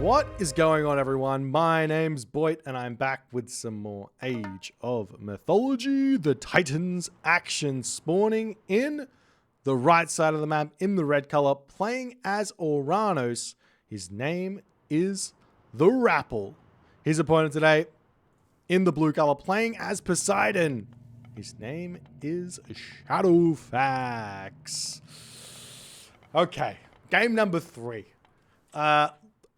What is going on, everyone? My name's Boit, and I'm back with some more Age of Mythology. The Titans action spawning in the right side of the map in the red color, playing as Oranos. His name is TheRapl. His opponent today in the blue color, playing as Poseidon. His name is Shadowfaxx. Okay, game number 3.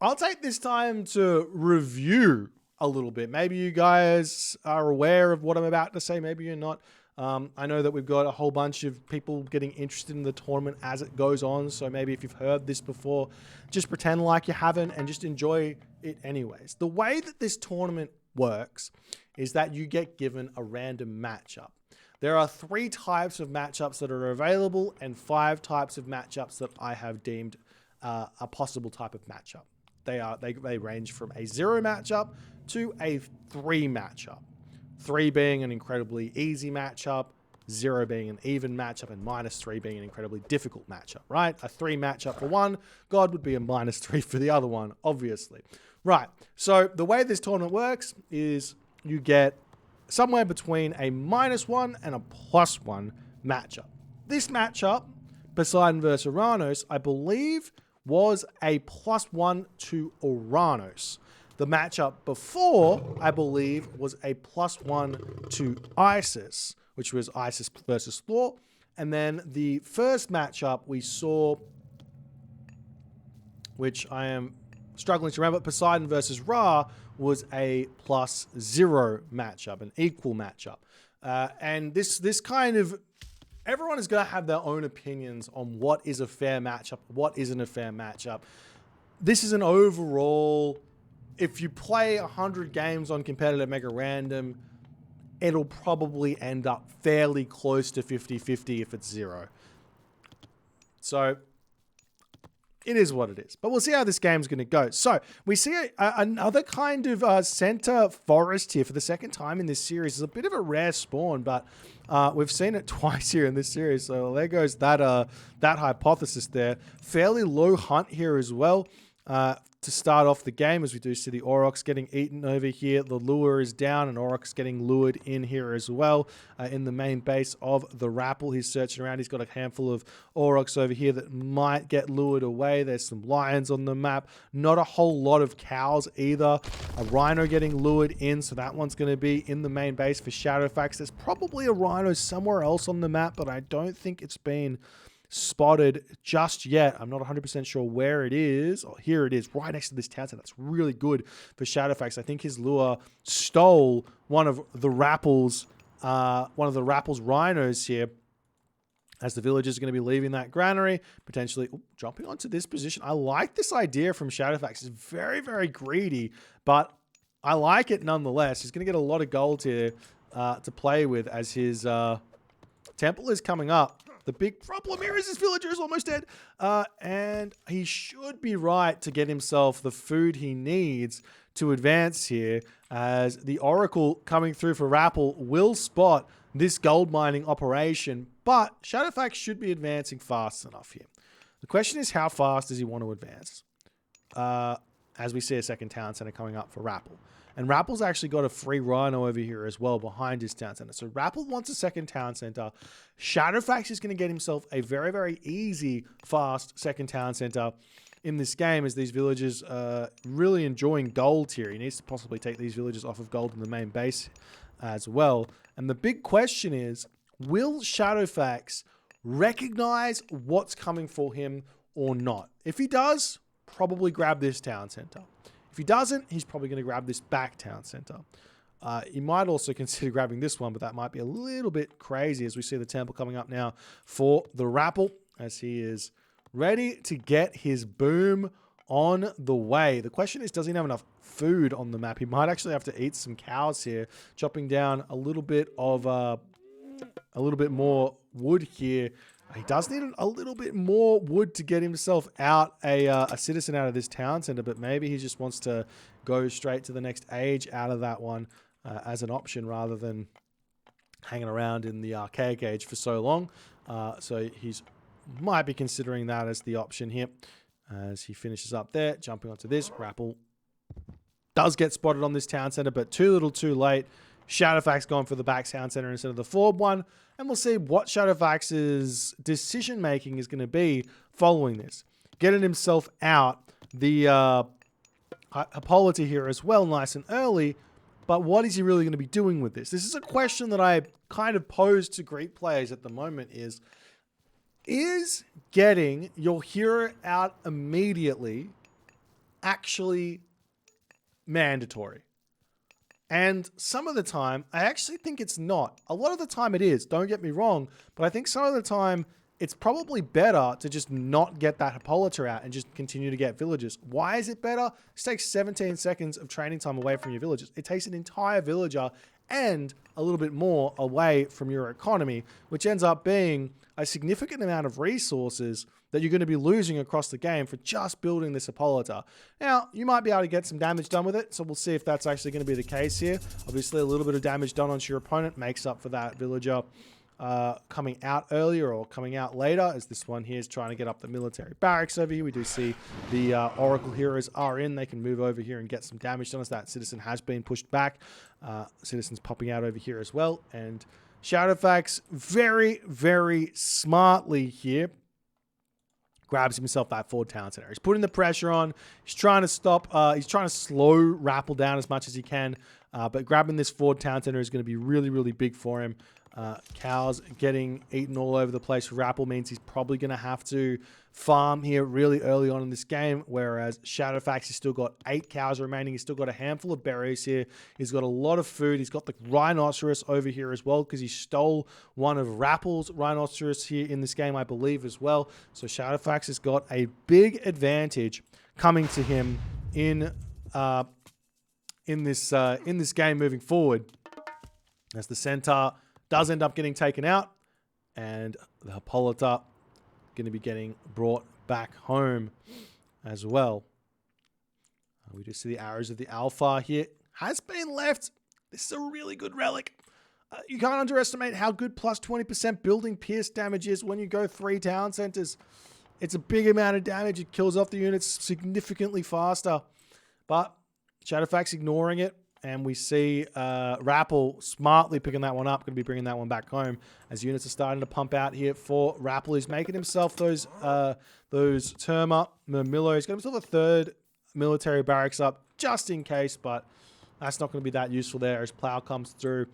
I'll take this time to review a little bit. Maybe you guys are aware of what I'm about to say. Maybe you're not. I know that we've got a whole bunch of people getting interested in the tournament as it goes on. So maybe if you've heard this before, just pretend like you haven't and just enjoy it anyways. The way that this tournament works is that you get given a random matchup. There are 3 types of matchups that are available and 5 types of matchups that I have deemed a possible type of matchup. They range from a 0 matchup to a 3 matchup. 3 being an incredibly easy matchup, 0 being an even matchup, and -3 being an incredibly difficult matchup, right? A 3 matchup for one, God would be a -3 for the other one, obviously. Right, so the way this tournament works is you get somewhere between a -1 and a +1 matchup. This matchup, Poseidon versus Oranos, I believe was a +1 to Oranos. The matchup before, I believe, was a +1 to Isis, which was Isis versus Thor. And then the first matchup we saw, which I am struggling to remember, Poseidon versus Ra, was a +0 matchup, an equal matchup. And this kind of, everyone is going to have their own opinions on what is a fair matchup, what isn't a fair matchup. This is an overall, if you play 100 games on competitive Mega Random, it'll probably end up fairly close to 50-50 if it's 0. So it is what it is. But we'll see how this game's going to go. So we see another kind of center forest here for the second time in this series. It's a bit of a rare spawn, but we've seen it twice here in this series. So there goes that hypothesis there. Fairly low hunt here as well. To start off the game, as we do see the Aurochs getting eaten over here. The lure is down and Aurochs getting lured in here as well in the main base of TheRapl. He's searching around. He's got a handful of Aurochs over here that might get lured away. There's some lions on the map. Not a whole lot of cows either. A rhino getting lured in, so that one's going to be in the main base for Shadowfaxx. There's probably a rhino somewhere else on the map, but I don't think it's been spotted just yet. I'm not 100% sure where it is. Oh, here it is, right next to this town center. That's really good for Shadowfaxx. I think his lure stole one of TheRapl's rhinos here, as the villagers are going to be leaving that granary, potentially jumping onto this position. I like this idea from Shadowfaxx. It's very, very greedy, but I like it nonetheless. He's going to get a lot of gold here to play with as his temple is coming up. The big problem here is his villager is almost dead. And he should be right to get himself the food he needs to advance here, as the Oracle coming through for Rapl will spot this gold mining operation. But Shadowfaxx should be advancing fast enough here. The question is, how fast does he want to advance? As we see a second town center coming up for Rapl. And Rapple's actually got a free rhino over here as well behind his town center. So Rapl wants a second town center. Shadowfaxx is going to get himself a very, very easy, fast second town center in this game, as these villagers are really enjoying gold here. He needs to possibly take these villagers off of gold in the main base as well. And the big question is, will Shadowfaxx recognize what's coming for him or not? If he does, probably grab this town center. If he doesn't, he's probably going to grab this back town center. He might also consider grabbing this one, but that might be a little bit crazy, as we see the temple coming up now for TheRapl, as he is ready to get his boom on the way. The question is, does he have enough food on the map? He might actually have to eat some cows here, chopping down a little bit more wood here. He does need a little bit more wood to get himself out a citizen out of this town center, but maybe he just wants to go straight to the next age out of that one as an option, rather than hanging around in the archaic age for so long. So he's might be considering that as the option here. As he finishes up there, jumping onto this, TheRapl does get spotted on this town center, but too little too late. Shadowfaxx going for the back town center instead of the forward one. And we'll see what Shadowfaxx's decision making is going to be following this. Getting himself out the Hippolyta here as well, nice and early. But what is he really going to be doing with this? This is a question that I kind of pose to Greek players at the moment is getting your hero out immediately actually mandatory? And some of the time, I actually think it's not. A lot of the time it is, don't get me wrong, but I think some of the time it's probably better to just not get that Hippolyta out and just continue to get villagers. Why is it better? This takes 17 seconds of training time away from your villagers. It takes an entire villager and a little bit more away from your economy, which ends up being a significant amount of resources that you're going to be losing across the game for just building this Hippolyta. Now, you might be able to get some damage done with it, so we'll see if that's actually going to be the case here. Obviously, a little bit of damage done onto your opponent makes up for that villager coming out earlier or coming out later, as this one here is trying to get up the military barracks over here. We do see the Oracle heroes are in. They can move over here and get some damage done as that citizen has been pushed back. Citizens popping out over here as well. And Shadowfaxx very, very smartly here grabs himself that forward town center. He's putting the pressure on. He's trying to stop. He's trying to slow TheRapl down as much as he can. But grabbing this forward town center is going to be really, really big for him. Cows getting eaten all over the place. TheRapl means he's probably going to have to farm here really early on in this game, whereas Shadowfaxx has still got 8 cows remaining. He's still got a handful of berries here. He's got a lot of food. He's got the rhinoceros over here as well because he stole one of TheRapl's rhinoceros here in this game, I believe, as well. So Shadowfaxx has got a big advantage coming to him in this game moving forward, as the centaur does end up getting taken out, and the Hippolyta going to be getting brought back home as well. We do see the arrows of the Alpha here. Has been left. This is a really good relic. You can't underestimate how good plus 20% building pierce damage is when you go 3 town centers. It's a big amount of damage. It kills off the units significantly faster. But Shadowfaxx ignoring it. And we see TheRapl smartly picking that one up. Going to be bringing that one back home as units are starting to pump out here for TheRapl. He's making himself those Terma Murmillo. He's got himself a 3rd military barracks up just in case, but that's not going to be that useful there as Plow comes through.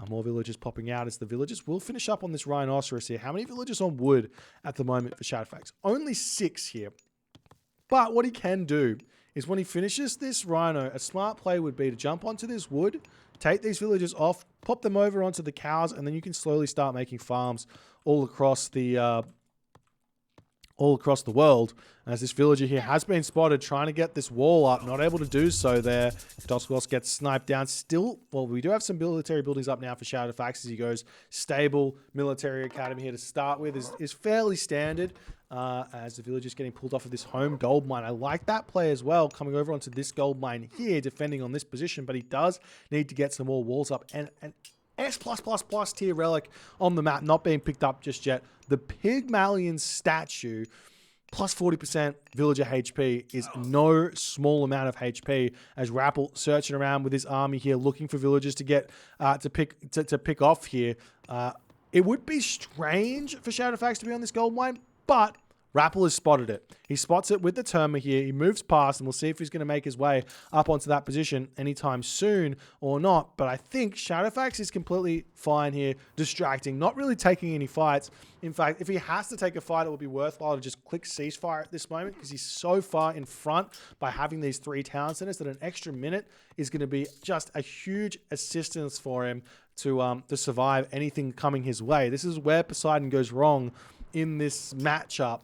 More villagers popping out as the villagers will finish up on this rhinoceros here. How many villagers on wood at the moment for Shadowfaxx? Only 6 here. But what he can do is when he finishes this rhino, a smart play would be to jump onto this wood, take these villagers off, pop them over onto the cows, and then you can slowly start making farms all across the world. As this villager here has been spotted trying to get this wall up, not able to do so there. Doskos gets sniped down. Still, well, we do have some military buildings up now for Shadowfaxx as he goes stable. Military academy here to start with is fairly standard. As the villager's getting pulled off of this home gold mine. I like that play as well, coming over onto this gold mine here, defending on this position, but he does need to get some more walls up. And an S+++ tier relic on the map, not being picked up just yet. The Pygmalion statue, plus 40% villager HP, is no small amount of HP, as TheRapl searching around with his army here, looking for villagers to get to pick off here. It would be strange for Shadowfaxx to be on this gold mine, but TheRapl has spotted it. He spots it with the Terma here. He moves past, and we'll see if he's going to make his way up onto that position anytime soon or not. But I think Shadowfaxx is completely fine here, distracting, not really taking any fights. In fact, if he has to take a fight, it would be worthwhile to just click ceasefire at this moment because he's so far in front by having these 3 town centers that an extra minute is going to be just a huge assistance for him to survive anything coming his way. This is where Poseidon goes wrong in this matchup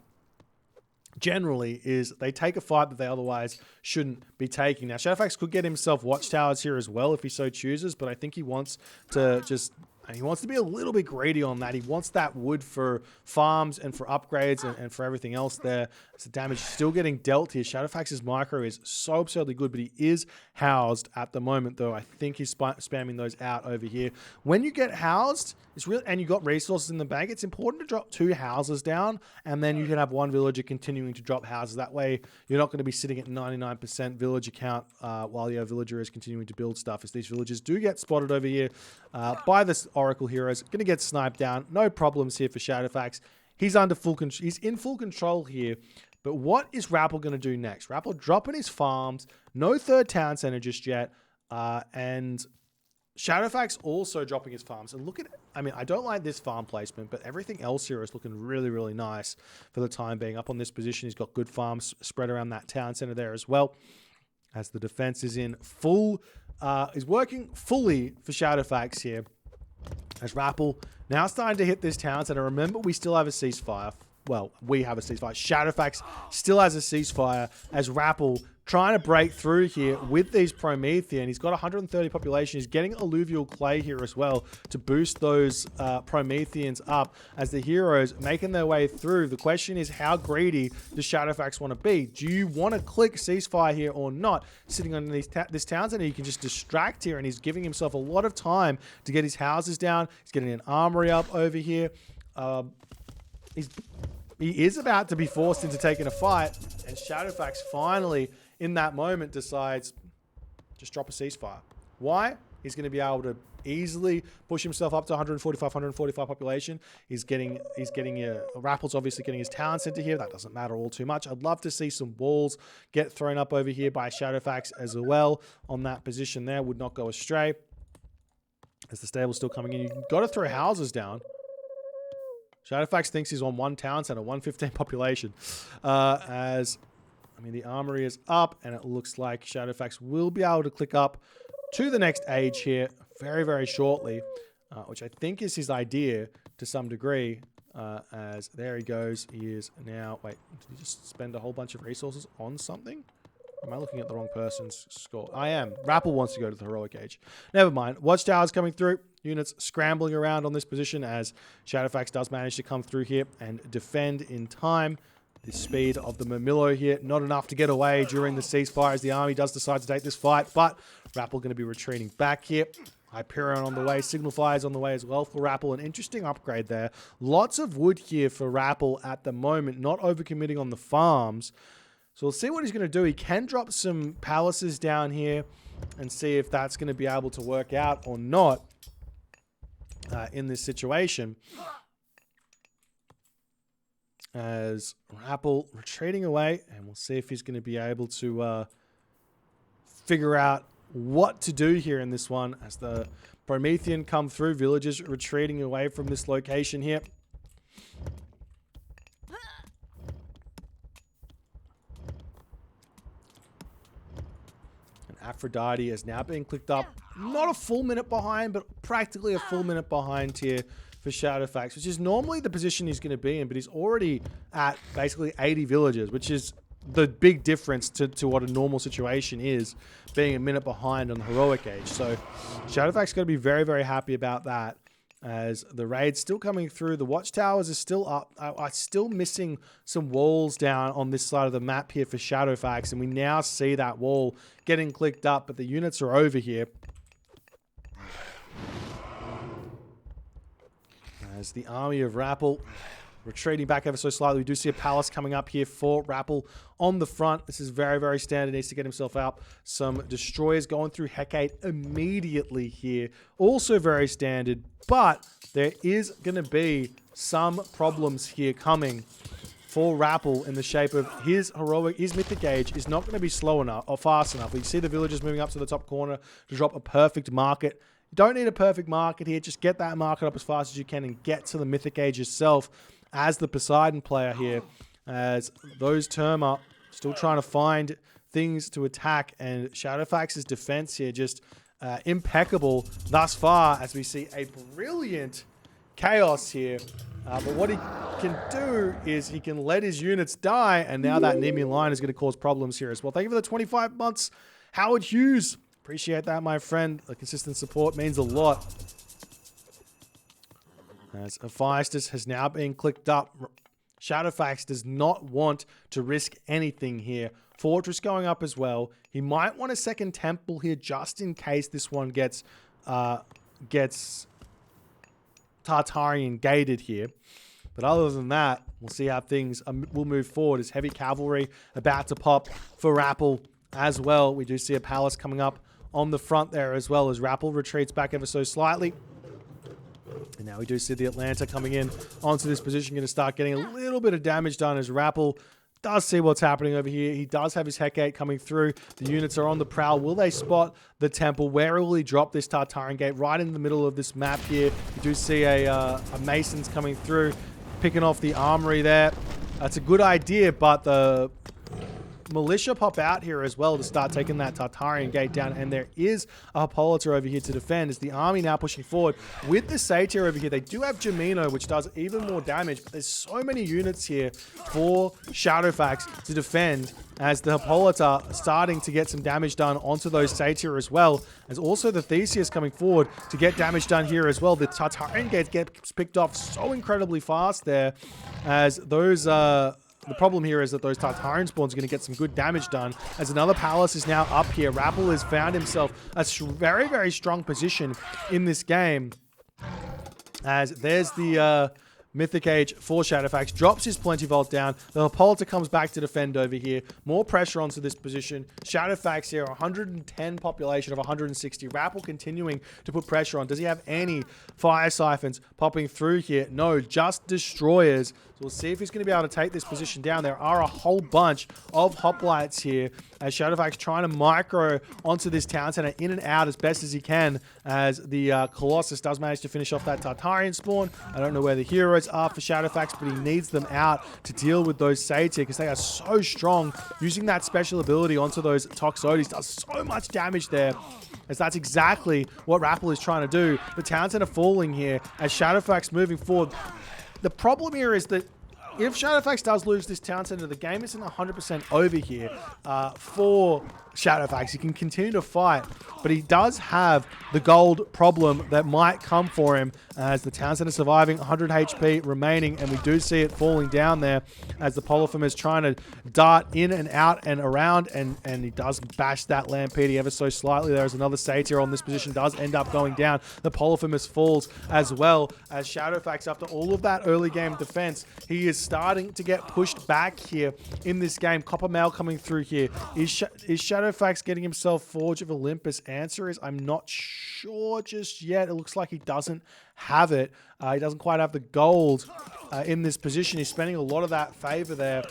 generally, is they take a fight that they otherwise shouldn't be taking. Now, Shadowfaxx could get himself watchtowers here as well if he so chooses, but I think he wants to just And he wants to be a little bit greedy on that. He wants that wood for farms and for upgrades and for everything else there. So damage still getting dealt here. Shadowfax's micro is so absurdly good, but he is housed at the moment, though. I think he's spamming those out over here. When you get housed, it's really, and you got resources in the bank, it's important to drop 2 houses down, and then you can have 1 villager continuing to drop houses. That way, you're not going to be sitting at 99% villager count while your villager is continuing to build stuff. As these villagers do get spotted over here by the Oracle heroes, going to get sniped down. No problems here for Shadowfaxx. He's under full control. He's in full control here. But what is RapL going to do next? RapL dropping his farms. No 3rd town center just yet. And Shadowfaxx also dropping his farms. And look at, I mean, I don't like this farm placement, but everything else here is looking really, really nice for the time being. Up on this position, he's got good farms spread around that town center there as well. As the defense is in full, is working fully for Shadowfaxx here. As RapL now starting to hit this town center. Remember, we still have a ceasefire. Well, we have a ceasefire. Shadowfaxx still has a ceasefire as RapL trying to break through here with these Promethean. He's got 130 population. He's getting alluvial clay here as well to boost those Prometheans up as the heroes making their way through. The question is, how greedy does Shadowfaxx want to be? Do you want to click ceasefire here or not? Sitting on this town center, he can just distract here, and he's giving himself a lot of time to get his houses down. He's getting an armory up over here. He is about to be forced into taking a fight, and Shadowfaxx finally, in that moment, decides just drop a ceasefire. Why? He's going to be able to easily push himself up to 145 population. RapL's obviously getting his town center here. That doesn't matter all too much. I'd love to see some walls get thrown up over here by Shadowfaxx as well on that position there. Would not go astray. As the stable's still coming in, you've got to throw houses down. Shadowfaxx thinks he's on 1 town center, 115 population. The armory is up, and it looks like Shadowfaxx will be able to click up to the next age here very, very shortly, which I think is his idea to some degree. As there he goes. He is now... Wait, did he just spend a whole bunch of resources on something? Am I looking at the wrong person's score? I am. RapL wants to go to the heroic age. Never mind. Watchtowers coming through. Units scrambling around on this position as Shadowfaxx does manage to come through here and defend in time. The speed of the Murmillo here, not enough to get away during the ceasefire as the army does decide to take this fight, but RapL going to be retreating back here. Hyperion on the way, Signal Fires on the way as well for RapL. An interesting upgrade there. Lots of wood here for RapL at the moment, not overcommitting on the farms. So we'll see what he's going to do. He can drop some palaces down here and see if that's going to be able to work out or not in this situation. As RapL retreating away, and we'll see if he's going to be able to figure out what to do here in this one. As the Promethean come through, villagers retreating away from this location here. Aphrodite is now being clicked up. Not a full minute behind, but practically a full minute behind here for Shadowfaxx, which is normally the position he's going to be in, but he's already at basically 80 villagers, which is the big difference to what a normal situation is, being a minute behind on the heroic age. So Shadowfaxx going to be very, very happy about that. As the raid's still coming through, the watchtowers are still up. I'm still missing some walls down on this side of the map here for Shadowfaxx, and we now see that wall getting clicked up, but the units are over here. As the army of RapL retreating back ever so slightly, we do see a palace coming up here for RapL on the front. This is very, very standard. Needs to get himself out. Some destroyers going through Hecate immediately here. Also very standard, but there is going to be some problems here coming for RapL in the shape of his mythic age is not going to be slow enough or fast enough. We see the villagers moving up to the top corner to drop a perfect market. You don't need a perfect market here. Just get that market up as fast as you can and get to the mythic age itself as the Poseidon player here, as those term up, still trying to find things to attack, and Shadowfax's defense here just impeccable thus far, as we see a brilliant chaos here. But what he can do is he can let his units die, and now that Nemean line is going to cause problems here as well. Thank you for the 25 months, Howard Hughes. Appreciate that, my friend. The consistent support means a lot. As Hephaestus has now been clicked up. Shadowfaxx does not want to risk anything here. Fortress going up as well. He might want a second temple here just in case this one gets Tartarian gated here. But other than that, we'll see how things will move forward. As heavy cavalry about to pop for TheRapl as well. We do see a palace coming up on the front there as well as TheRapl retreats back ever so slightly. And now we do see the Atlanta coming in onto this position, going to start getting a little bit of damage done as TheRapl does see what's happening over here. He does have his Hecate coming through. The units are on the prowl. Will they spot the temple? Where will he drop this Tartarian gate? Right in the middle of this map here. You do see a Mason's coming through, picking off the armory there. That's a good idea, but the militia pop out here as well to start taking that Tartarian gate down, and there is a Hippolyta over here to defend as the army now pushing forward with the Satyr over here. They do have Gemino, which does even more damage, but there's so many units here for Shadowfaxx to defend as the Hippolyta starting to get some damage done onto those Satyr as well. There's also the Theseus coming forward to get damage done here as well. The Tartarian gate gets picked off so incredibly fast there as those the problem here is that those Tartarian spawns are going to get some good damage done as another palace is now up here. TheRapl has found himself a very, very strong position in this game as there's the Mythic Age for Shadowfaxx, drops his Plenty Vault down. The Hippolyta comes back to defend over here. More pressure onto this position. Shadowfaxx here, 110 population of 160. TheRapl continuing to put pressure on. Does he have any fire siphons popping through here? No, just destroyers. So we'll see if he's going to be able to take this position down. There are a whole bunch of hoplites here as Shadowfaxx trying to micro onto this town center in and out as best as he can as the Colossus does manage to finish off that Tartarian spawn. I don't know where the heroes are for Shadowfaxx, but he needs them out to deal with those Satyr because they are so strong. Using that special ability onto those Toxotes does so much damage there, as that's exactly what TheRapl is trying to do. The town center falling here as Shadowfaxx moving forward. The problem here is that if Shadowfaxx does lose this town center, the game isn't 100% over here for Shadowfaxx. He can continue to fight, but he does have the gold problem that might come for him as the town center surviving, 100 HP remaining, and we do see it falling down there as the Polyphem is trying to dart in and out and around, and he does bash that Lampede ever so slightly. There's another Satyr on this position, does end up going down. The Polyphemus falls as well as Shadowfaxx, after all of that early game defense, he is starting to get pushed back here in this game. Copper Mail coming through here. Is Shadowfaxx getting himself Forge of Olympus? Answer is I'm not sure just yet. It looks like he doesn't have it. He doesn't quite have the gold in this position. He's spending a lot of that favor there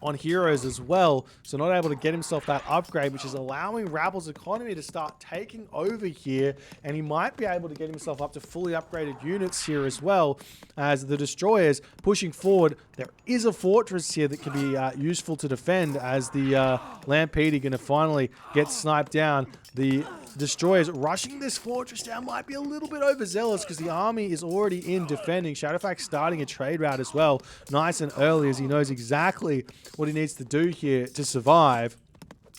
on heroes as well, so not able to get himself that upgrade, which is allowing TheRapl's economy to start taking over here, and he might be able to get himself up to fully upgraded units here as well as the destroyers pushing forward. There is a fortress here that can be useful to defend as the Lampede going to finally get sniped down. The destroyers rushing this fortress down might be a little bit overzealous because the army is already in defending. Shadowfaxx starting a trade route as well, nice and early, as he knows exactly what he needs to do here to survive,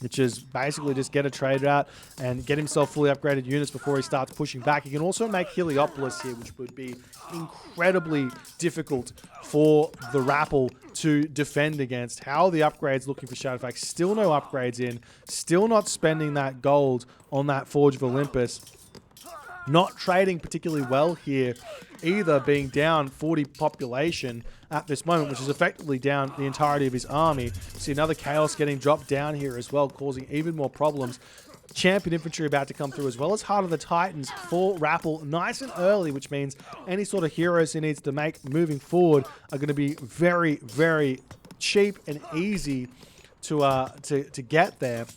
which is basically just get a trade route and get himself fully upgraded units before he starts pushing back. He can also make Heliopolis here, which would be incredibly difficult for the TheRapl to defend against. How are the upgrades looking for Shadowfaxx? Still no upgrades in, still not spending that gold on that Forge of Olympus. Not trading particularly well here either, being down 40 population at this moment, which is effectively down the entirety of his army. See another Chaos getting dropped down here as well, causing even more problems. Champion infantry about to come through, as well as Heart of the Titans for TheRapl nice and early, which means any sort of heroes he needs to make moving forward are going to be very, very cheap and easy to get there.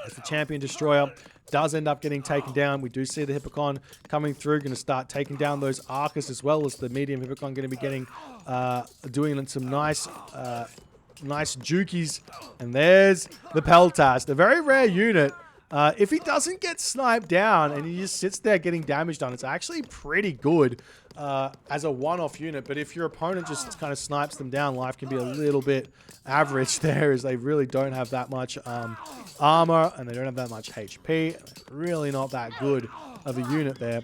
As the Champion Destroyer does end up getting taken down. We do see the Hippocon coming through, going to start taking down those Arcus, as well as the medium Hippocon going to be getting doing some nice jukies. And there's the Peltast, a very rare unit. If he doesn't get sniped down and he just sits there getting damage done, it's actually pretty good as a one-off unit. But if your opponent just kind of snipes them down, life can be a little bit average there, as they really don't have that much armor and they don't have that much HP. Really not that good of a unit there.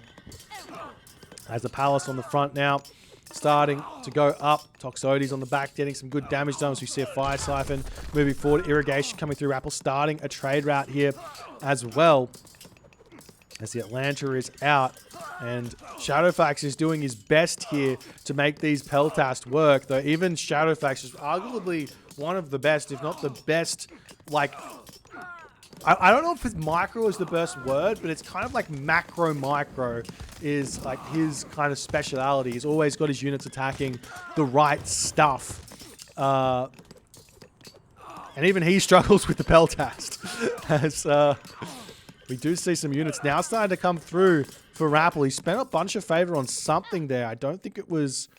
As the Palace on the front now, starting to go up. Toxotes on the back, getting some good damage done as we see a Fire Siphon moving forward. Irrigation coming through. TheRapl starting a trade route here as well, as the Atlanta is out. And Shadowfaxx is doing his best here to make these Peltast work, though even Shadowfaxx is arguably one of the best, if not the best, like... I don't know if micro is the best word, but it's kind of like macro is like his kind of speciality. He's always got his units attacking the right stuff. And even he struggles with the Peltast. As we do see some units now starting to come through for TheRapl. He spent a bunch of favor on something there. I don't think it was...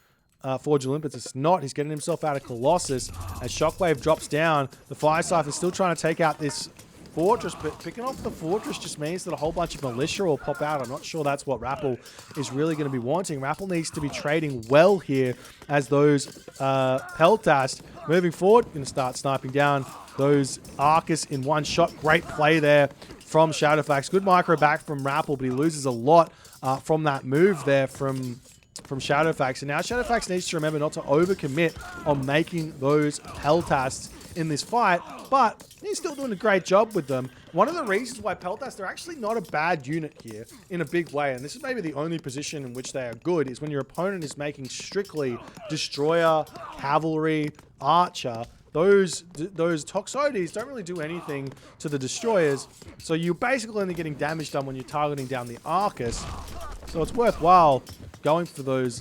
Forge Olympus. It's not. He's getting himself out of Colossus. As Shockwave drops down, the Fire Siphon is still trying to take out this fortress, but picking off the fortress just means that a whole bunch of militia will pop out. I'm not sure that's what TheRapl is really going to be wanting. TheRapl needs to be trading well here, as those Peltast moving forward going to start sniping down those Arcus in one shot. Great play there from Shadowfaxx. Good micro back from TheRapl, but he loses a lot from that move there from Shadowfaxx. And now Shadowfaxx needs to remember not to overcommit on making those Peltasts in this fight, but he's still doing a great job with them. One of the reasons why Peltasts are actually not a bad unit here in a big way, and this is maybe the only position in which they are good, is when your opponent is making strictly Destroyer, Cavalry, Archer. Those Toxotes don't really do anything to the Destroyers, so you're basically only getting damage done when you're targeting down the Arcus. So it's worthwhile going for those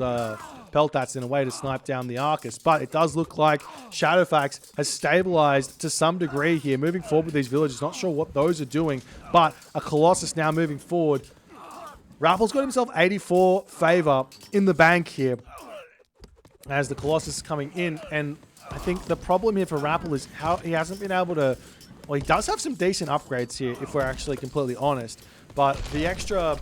Peltats in a way to snipe down the Arcus. But it does look like Shadowfaxx has stabilized to some degree here, moving forward with these villages. Not sure what those are doing, but a Colossus now moving forward. TheRapl's got himself 84 favor in the bank here as the Colossus is coming in. And I think the problem here for TheRapl is how he hasn't been able to... Well, he does have some decent upgrades here, if we're actually completely honest. But the extra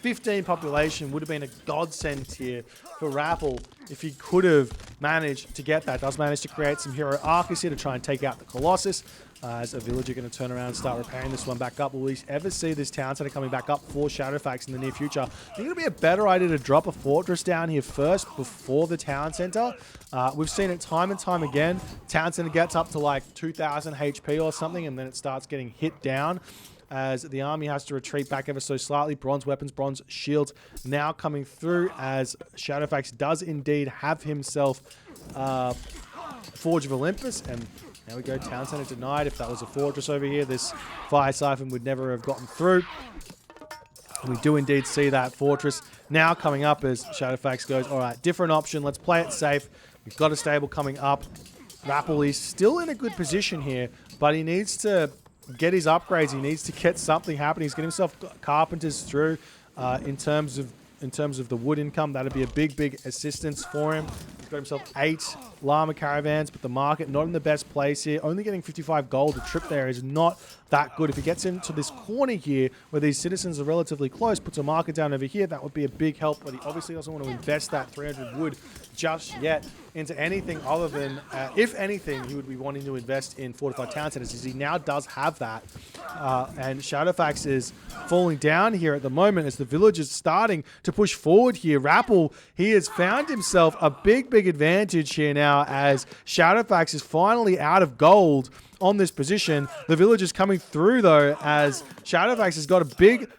15 population would have been a godsend here for TheRapl if he could have managed to get that. Does manage to create some hero Arcus here to try and take out the Colossus. As a villager going to turn around and start repairing this one back up. Will we ever see this town center coming back up for Shadowfaxx in the near future? I think it'll be a better idea to drop a fortress down here first before the town center. We've seen it time and time again. Town center gets up to like 2,000 HP or something, and then it starts getting hit down as the army has to retreat back ever so slightly. Bronze weapons, bronze shields now coming through as Shadowfaxx does indeed have himself Forge of Olympus, and there we go, town center denied. If that was a fortress over here, this Fire Siphon would never have gotten through. And we do indeed see that fortress now coming up as Shadowfaxx goes, all right, different option. Let's play it safe. We've got a stable coming up. TheRapl is still in a good position here, but he needs to get his upgrades. He needs to get something happening. He's getting himself carpenters through in terms of the wood income. That'd be a big assistance for him. He's got himself 8 llama caravans, but the market not in the best place here. Only getting 55 gold. The trip there is not that good. If he gets into this corner here where these citizens are relatively close, puts a market down over here, that would be a big help, but he obviously doesn't want to invest that 300 wood just yet into anything other than, if anything, he would be wanting to invest in fortified town centers, as he now does have that. And Shadowfaxx is falling down here at the moment as the village is starting to push forward here. TheRapl, he has found himself a big advantage here now as Shadowfaxx is finally out of gold on this position. The village is coming through though, as Shadowfaxx has got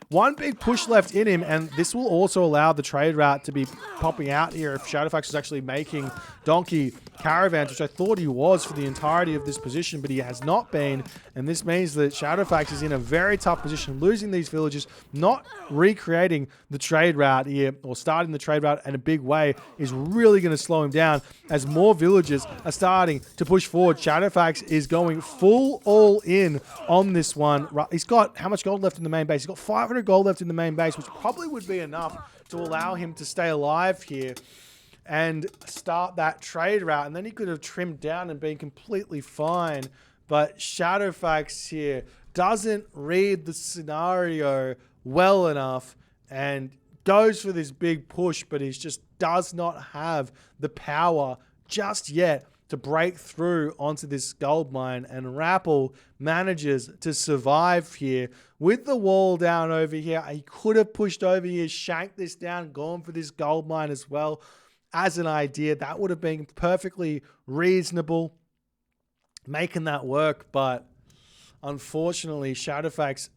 one big push left in him, and this will also allow the trade route to be popping out here if Shadowfaxx is actually making donkey caravans, which I thought he was for the entirety of this position, but he has not been, and this means that Shadowfaxx is in a very tough position, losing these villages. Not recreating the trade route here, or starting the trade route in a big way, is really going to slow him down as more villages are starting to push forward. Shadowfaxx is going full all in on this one. He's got how much gold left in the main base? He's got 500 gold left in the main base, which probably would be enough to allow him to stay alive here and start that trade route, and then he could have trimmed down and been completely fine. But Shadowfaxx here doesn't read the scenario well enough and goes for this big push, but he just does not have the power just yet to break through onto this gold mine, and TheRapl manages to survive here with the wall down over here. He could have pushed over here, shanked this down, gone for this gold mine as well as an idea. That would have been perfectly reasonable, making that work, but unfortunately, Shadowfaxx,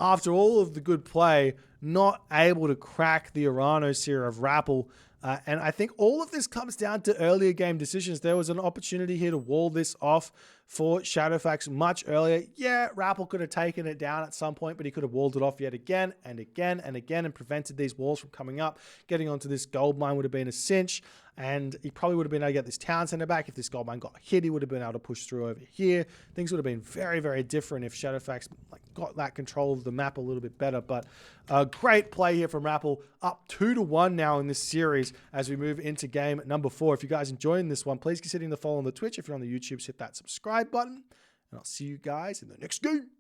after all of the good play, not able to crack the Oranos here of TheRapl. And I think all of this comes down to earlier game decisions. There was an opportunity here to wall this off for Shadowfaxx much earlier. Yeah, TheRapl could have taken it down at some point, but he could have walled it off yet again and again and again and prevented these walls from coming up. Getting onto this gold mine would have been a cinch, and he probably would have been able to get this town center back. If this gold mine got hit, he would have been able to push through over here. Things would have been very, very different if Shadowfaxx got that control of the map a little bit better. But a great play here from TheRapl, up 2-1 now in this series as we move into game number 4. If you guys enjoying this one, please consider the follow on the Twitch. If you're on the YouTube, hit that subscribe button, and I'll see you guys in the next game.